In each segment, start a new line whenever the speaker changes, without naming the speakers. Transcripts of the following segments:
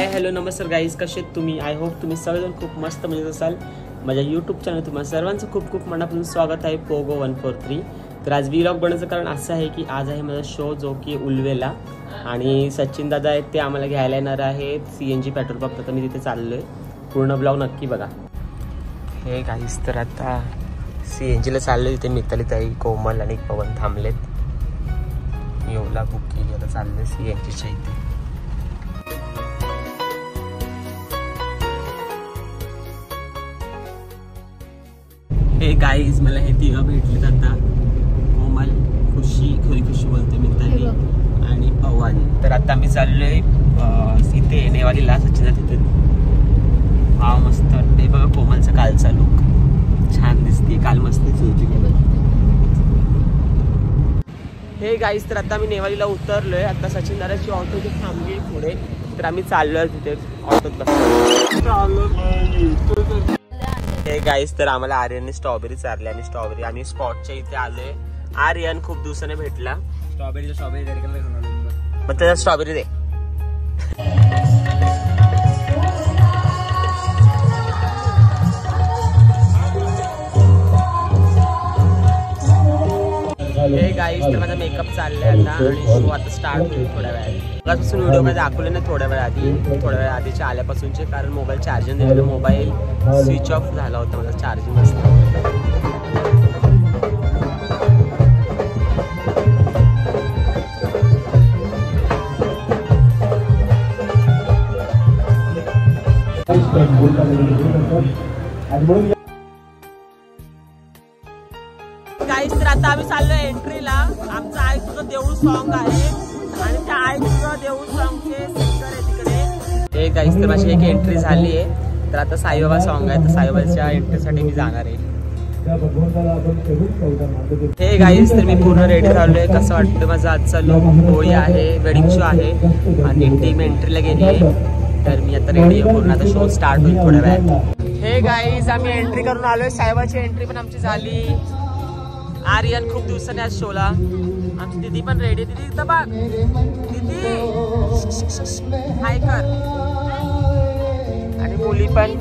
Hi hello नमस्कार guys, कसे आहेत तुम्ही? आय होप तुम्ही सगळेजण खूप मस्त मजेत असाल. माझ्या यूट्यूब चॅनल तुम्हाला सर्वांचं खूप खूप मनापासून स्वागत आहे. पोगो 143. तर आज व्लॉग बनवायचं कारण असं आहे की आज आहे माझा शो जो की उलवेला, आणि सचिन दादा आहेत ते आम्हाला घ्यायला येणार आहेत CNG पेट्रोल पंप. तर मी तिथे चाललो आहे. पूर्ण ब्लॉग नक्की बघा. हे गाईज, तर आता CNGला चाललो आहे. तिथे मिताली ताई, कोमल आणि पवन थांबलेत. मी ओला बुक केली, आता चाललो आहे CNGच्या इथे. हे गाईज, मला हे तिघं भेटलेत आता. कोमल, खुशी बोलते, मिताली आणि पवन. तर आता आम्ही चाललोय इथे नेवालीला, सचिन तिथे. हा मस्त वाटते बघा. कोमलचा कालचा लुक छान दिसते, काल मस्त होती. हे गाईज, तर आता आम्ही नेवालीला उतरलोय. आता सचिन दादाची ऑटो जी थांबली पुढे, तर आम्ही चाललोय तिथे ऑटोत बसलो. हे गाईज, तर आम्हाला आर्यनने स्ट्रॉबेरी चारली आणि स्ट्रॉबेरी आम्ही स्पॉटच्या इथे आलोय. आर्यन खूप दिवसाने भेटला. स्ट्रॉबेरी मग त्याच्या स्ट्रॉबेरी दे. हे गाईज, तर माझा मेकअप चाललाय आता आणि शो आता स्टार्ट होईल थोड्या वेळात. आजपासून व्हिडिओ मध्ये दाखवले नाही थोड्या वेळ आधीच्या आल्यापासूनचे, कारण मोबाईल चार्जिंग दिलेलं. मोबाईल स्विच ऑफ झाला होता, माझा चार्जिंग नसतं. गाईज, तर आता आम्ही चाललोय एंट्रीला. आमचं आई तुझं देऊळ सॉन्ग आहे आणि त्या आई तुझं देऊळ सॉन्गचे सिंगर आहे तिकडे. हे गाईज, तर माझी एक एंट्री झाली आहे. तर आता साईबाबा सॉन्ग आहे, तर साईबाबाच्या एंट्रीसाठी मी जाणार आहे. हे गाईज, तर मी पूर्ण रेडी झालोय. कसं वाटतं माझा आजचा लुक? होळी आहे, वेडिंग शो आहे आणि टीम एंट्रीला गेली आहे. तर मी आता रेडी आहे पूर्ण. आता शो स्टार्ट होईल थोड्या वेळात. हे गाईज, आम्ही एंट्री करून आलोय. साईबाबाची एंट्री पण आमची झाली. आर्यन खूप दिवसाने आज शोला. आमची दीदी पण रेडी. दीदी इथं बघ, दीदी हाय कर. आणि मुली पण.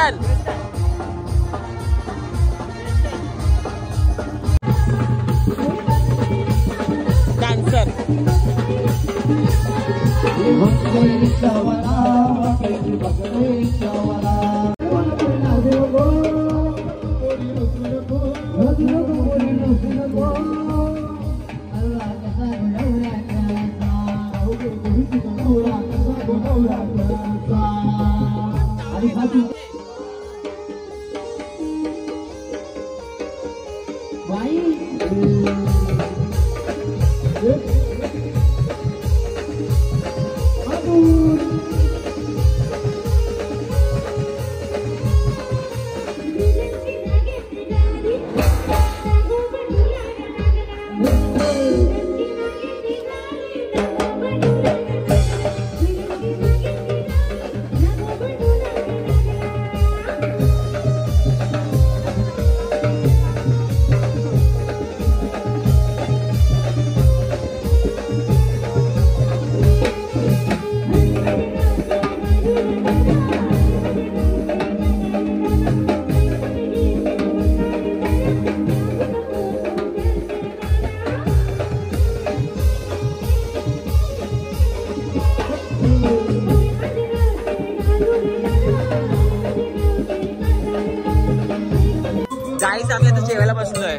चल डान्सर गाईस आम्ही आता जेवायला बसलोय.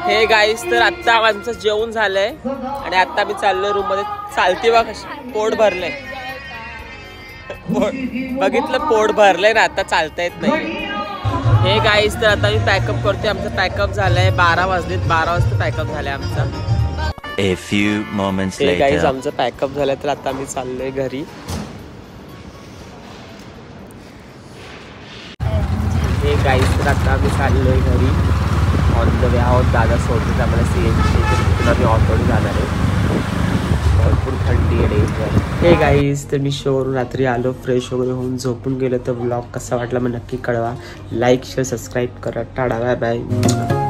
हे गाईस तर आता आमचं जेवण झालंय आणि आता मी चाललोय रूम मध्ये. चालते बघ कशी पोट भरलंय. बघितलं पोट भरलंय ना आता चालता येत नाही. हे गाईस तर आता मी पॅकअप करतोय. आमचं पॅकअप झालंय 12 वाजलेत. 12 वाजता पॅकअप झालंय आमचं.
A few moments later.
गाईस आमचं पॅकअप झालंय तर आता मी चाललोय घरी. हे गाईस तर आता मी चाललोय घरी. ऑन द वे आहोत. दादा सोडतो आम्हाला CNG तिथून आम्ही ऑटोने जाणार आहे. भरपूर थंडी आहे डेंजर. हे गाईस तर मी शोवरून रात्री आलो. फ्रेश वगैरे होऊन झोपून गेलो. तर ब्लॉग कसा वाटला मग नक्की कळवा. लाईक शेअर सबस्क्राईब करा. Tata bye bye.